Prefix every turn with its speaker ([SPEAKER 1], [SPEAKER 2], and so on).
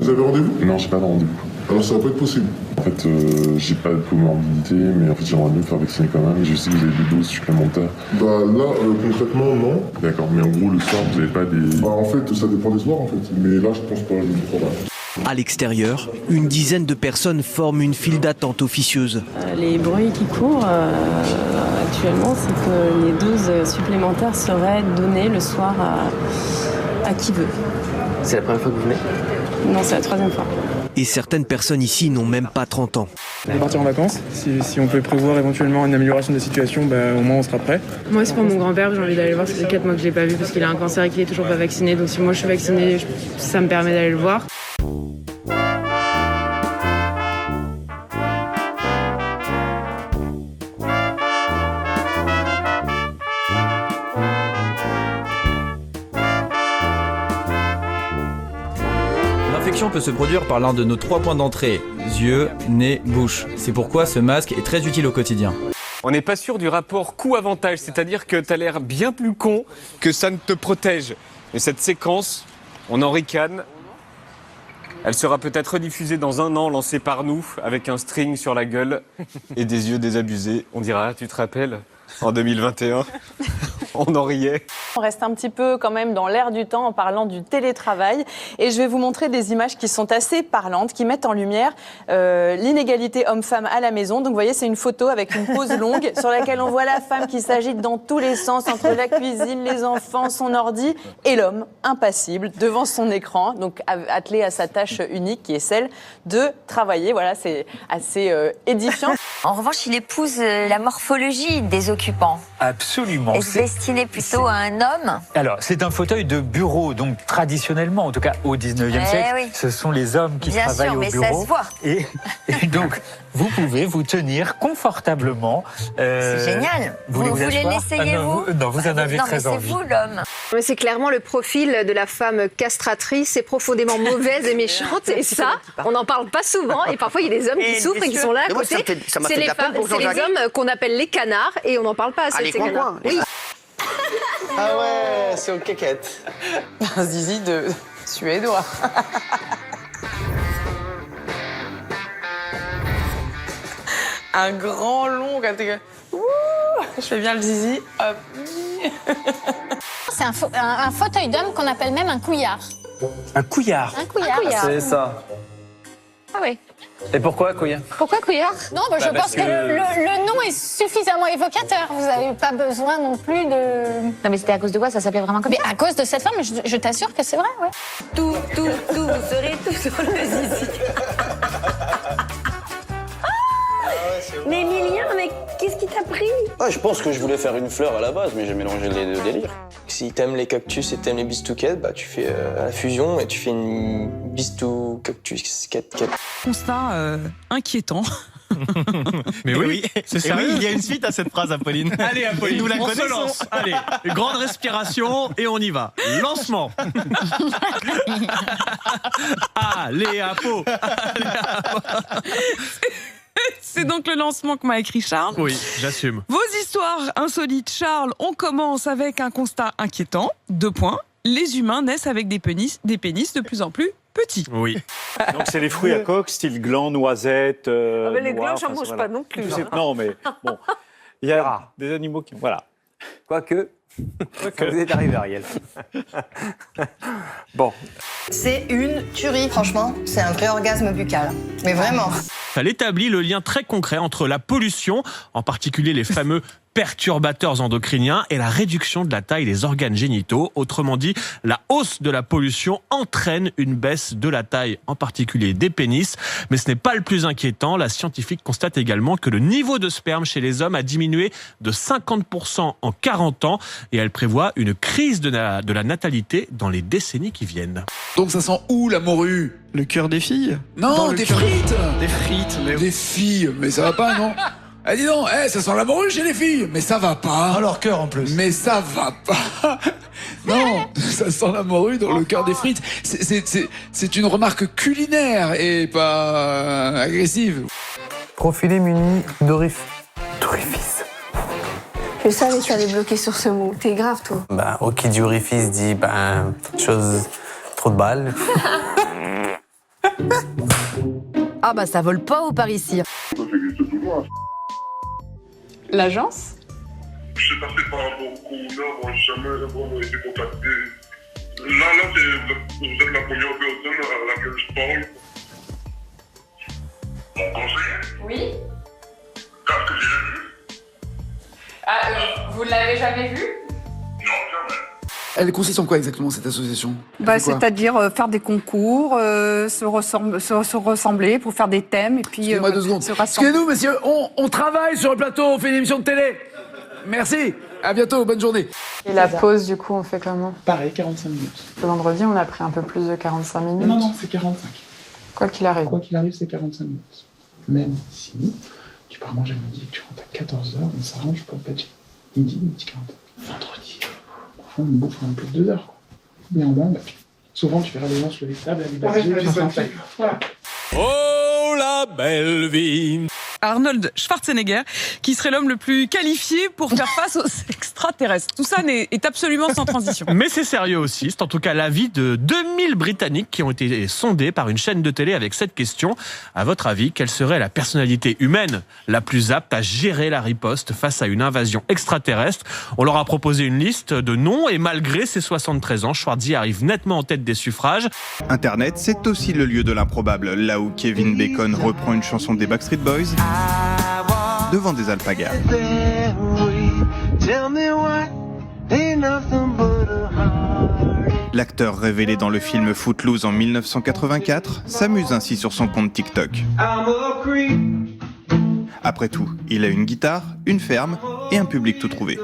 [SPEAKER 1] Vous avez rendez-vous?
[SPEAKER 2] Non, j'ai pas de rendez-vous.
[SPEAKER 1] Alors ça va pas être possible.
[SPEAKER 2] En fait, j'ai pas de comorbidité, mais en fait j'aimerais bien me faire vacciner quand même. Je sais que vous avez des doses supplémentaires.
[SPEAKER 1] Bah là, concrètement, non.
[SPEAKER 2] D'accord, mais en gros le soir vous avez pas des...
[SPEAKER 1] Bah en fait, ça dépend des soirs en fait. Mais là, je pense pas, je ne crois pas.
[SPEAKER 3] À l'extérieur, une dizaine de personnes forment une file d'attente officieuse.
[SPEAKER 4] Les bruits qui courent actuellement, c'est que les doses supplémentaires seraient données le soir à qui veut.
[SPEAKER 5] C'est la première fois que vous venez?
[SPEAKER 4] Non, c'est la 3e fois.
[SPEAKER 3] Et certaines personnes ici n'ont même pas 30 ans.
[SPEAKER 6] On va partir en vacances. Si on peut prévoir éventuellement une amélioration de la situation, au moins on sera prêt.
[SPEAKER 4] Moi, c'est pour mon grand-père, j'ai envie d'aller le voir. Ça fait 4 mois que je l'ai pas vu parce qu'il a un cancer et qu'il est toujours pas vacciné. Donc si moi je suis vaccinée, ça me permet d'aller le voir.
[SPEAKER 7] L'infection peut se produire par l'un de nos 3 points d'entrée, yeux, nez, bouche. C'est pourquoi ce masque est très utile au quotidien.
[SPEAKER 8] On n'est pas sûr du rapport coût-avantage, c'est-à-dire que t'as l'air bien plus con que ça ne te protège. Mais cette séquence, on en ricane. Elle sera peut-être rediffusée dans 1 an, lancée par nous, avec un string sur la gueule et des yeux désabusés. On dira, tu te rappelles, en 2021 on en riait.
[SPEAKER 9] On reste un petit peu quand même dans l'air du temps en parlant du télétravail. Et je vais vous montrer des images qui sont assez parlantes, qui mettent en lumière l'inégalité homme-femme à la maison. Donc vous voyez, c'est une photo avec une pause longue sur laquelle on voit la femme qui s'agite dans tous les sens entre la cuisine, les enfants, son ordi et l'homme impassible devant son écran, donc attelé à sa tâche unique qui est celle de travailler. Voilà, c'est assez édifiant.
[SPEAKER 10] En revanche, il épouse la morphologie des occupants.
[SPEAKER 11] Absolument.
[SPEAKER 10] Est-ce destiné plutôt à un homme?
[SPEAKER 11] Alors, c'est un fauteuil de bureau, donc traditionnellement, en tout cas au 19e siècle,
[SPEAKER 10] oui.
[SPEAKER 11] Ce sont les hommes qui
[SPEAKER 10] Bien
[SPEAKER 11] travaillent
[SPEAKER 10] sûr,
[SPEAKER 11] au
[SPEAKER 10] mais
[SPEAKER 11] bureau.
[SPEAKER 10] ça se voit.
[SPEAKER 11] Et donc, vous pouvez vous tenir confortablement.
[SPEAKER 10] C'est génial. Vous voulez l'essayer, vous?
[SPEAKER 11] Non, vous en avez très
[SPEAKER 10] mais
[SPEAKER 11] envie.
[SPEAKER 10] c'est vous, l'homme.
[SPEAKER 12] Mais c'est clairement le profil de la femme castratrice, c'est profondément mauvaise et méchante. Et ça, on n'en parle pas souvent. Et parfois, il y a des hommes qui souffrent et qui sont là à côté. C'est les femmes, c'est les hommes qu'on appelle les canards et on n'en parle pas assez de ces canards. Oui.
[SPEAKER 5] Ah ouais, c'est aux caquettes.
[SPEAKER 9] Un zizi de suédois. Un grand long quand t'es... Je fais bien le zizi. Hop.
[SPEAKER 13] C'est un fauteuil d'homme qu'on appelle même un couillard.
[SPEAKER 11] Un couillard?
[SPEAKER 13] Un couillard.
[SPEAKER 5] C'est ça.
[SPEAKER 13] Ah oui.
[SPEAKER 5] Et pourquoi couillard?
[SPEAKER 13] Pourquoi couillard? Non, je pense que le nom est suffisamment évocateur. Vous n'avez pas besoin non plus de...
[SPEAKER 10] Non, mais c'était à cause de quoi? Ça s'appelait vraiment comme ça?
[SPEAKER 13] Mais à cause de cette femme, je t'assure que c'est vrai, ouais.
[SPEAKER 10] Tout, vous serez tout sur le zizi. Mais Emilien, mais qu'est-ce qui t'a pris?
[SPEAKER 5] Je pense que je voulais faire une fleur à la base, mais j'ai mélangé les deux délires. Si t'aimes les cactus et t'aimes les bistouquettes, tu fais la fusion et tu fais une bistou-cactus.
[SPEAKER 14] Constat inquiétant.
[SPEAKER 15] Mais oui,
[SPEAKER 14] c'est
[SPEAKER 15] sérieux. Oui, il y a une suite à cette phrase, Apolline.
[SPEAKER 14] Allez, Apolline,
[SPEAKER 15] nous la
[SPEAKER 14] on
[SPEAKER 15] connaissons.
[SPEAKER 14] se lance. Allez, une grande respiration et on y va. Lancement. Allez, Apo.
[SPEAKER 15] C'est donc le lancement que m'a écrit Charles.
[SPEAKER 14] Oui, j'assume.
[SPEAKER 15] Vos histoires insolites, Charles. On commence avec un constat inquiétant. 2 points. Les humains naissent avec des pénis de plus en plus petits.
[SPEAKER 14] Oui.
[SPEAKER 16] Donc c'est les fruits à coque, style gland, noisette.
[SPEAKER 9] mais les
[SPEAKER 16] noix,
[SPEAKER 9] glands, j'en mange pas non plus.
[SPEAKER 16] Non, mais bon, il y a des animaux qui... Voilà.
[SPEAKER 5] Quoique, ça vous est arrivé, Ariel.
[SPEAKER 16] Bon.
[SPEAKER 17] C'est une tuerie, franchement. C'est un vrai orgasme buccal. Mais vraiment.
[SPEAKER 14] Elle établit le lien très concret entre la pollution, en particulier les fameux perturbateurs endocriniens, et la réduction de la taille des organes génitaux. Autrement dit, la hausse de la pollution entraîne une baisse de la taille, en particulier des pénis. Mais ce n'est pas le plus inquiétant. La scientifique constate également que le niveau de sperme chez les hommes a diminué de 50% en 40 ans, et elle prévoit une crise de la natalité dans les décennies qui viennent.
[SPEAKER 18] Donc ça sent où la morue?
[SPEAKER 6] Le cœur des filles?
[SPEAKER 18] Non, des frites.
[SPEAKER 6] Des frites, mais...
[SPEAKER 18] Des filles, mais ça va pas, non? Dis donc, ça sent la morue chez les filles, mais ça va pas.
[SPEAKER 6] Dans leur cœur en plus.
[SPEAKER 18] Mais ça va pas. Non, ça sent la morue dans le cœur des frites. C'est une remarque culinaire et pas agressive.
[SPEAKER 5] Profilé muni d'orifice.
[SPEAKER 12] Je savais que t'allais bloquer sur ce mot. T'es grave, toi.
[SPEAKER 19] Au qui du orifice dit, chose, trop de balles.
[SPEAKER 20] Ah bah ça vole pas au Paris-Cyr.
[SPEAKER 1] Ça existe toujours.
[SPEAKER 9] L'agence?
[SPEAKER 1] Je sais pas, c'est par rapport au corona, moi j'ai jamais vraiment été contacté. Là, vous êtes la première personne à laquelle je parle. Mon conseiller?
[SPEAKER 9] Oui.
[SPEAKER 1] Qu'est-ce que j'ai vu?
[SPEAKER 9] Vous ne l'avez jamais vu?
[SPEAKER 1] Non, jamais.
[SPEAKER 18] Elle consiste en quoi exactement cette association?
[SPEAKER 21] C'est-à-dire faire des concours, se ressembler pour faire des thèmes et puis
[SPEAKER 18] Excusez-moi 2 secondes.
[SPEAKER 21] se rassembler.
[SPEAKER 18] Excusez-nous, messieurs, on travaille sur le plateau, on fait une émission de télé. Merci, à bientôt, bonne journée.
[SPEAKER 9] Et la pause, du coup, on fait comment?
[SPEAKER 6] Pareil, 45 minutes.
[SPEAKER 9] Le vendredi, on a pris un peu plus de 45 minutes.
[SPEAKER 6] Non, c'est 45.
[SPEAKER 9] Quoi qu'il arrive.
[SPEAKER 6] Quoi qu'il arrive, c'est 45 minutes. Même si tu pars manger midi et que tu rentres à 14h, on s'arrange pour pas midi, 40. Vendredi, on bouffe un peu de 2 heures. Néanmoins, souvent tu verras les gens se lever de table à l'université. Voilà.
[SPEAKER 14] Oh la belle vie.
[SPEAKER 15] Arnold Schwarzenegger, qui serait l'homme le plus qualifié pour faire face aux extraterrestres. Tout ça est absolument sans transition.
[SPEAKER 14] Mais c'est sérieux aussi, c'est en tout cas l'avis de 2000 Britanniques qui ont été sondés par une chaîne de télé avec cette question. À votre avis, quelle serait la personnalité humaine la plus apte à gérer la riposte face à une invasion extraterrestre? On leur a proposé une liste de noms et malgré ses 73 ans, Schwarzy arrive nettement en tête des suffrages.
[SPEAKER 22] Internet, c'est aussi le lieu de l'improbable, là où Kevin Bacon reprend une chanson des Backstreet Boys devant des alpagas. L'acteur révélé dans le film Footloose en 1984 s'amuse ainsi sur son compte TikTok. Après tout, il a une guitare, une ferme et un public tout trouvé.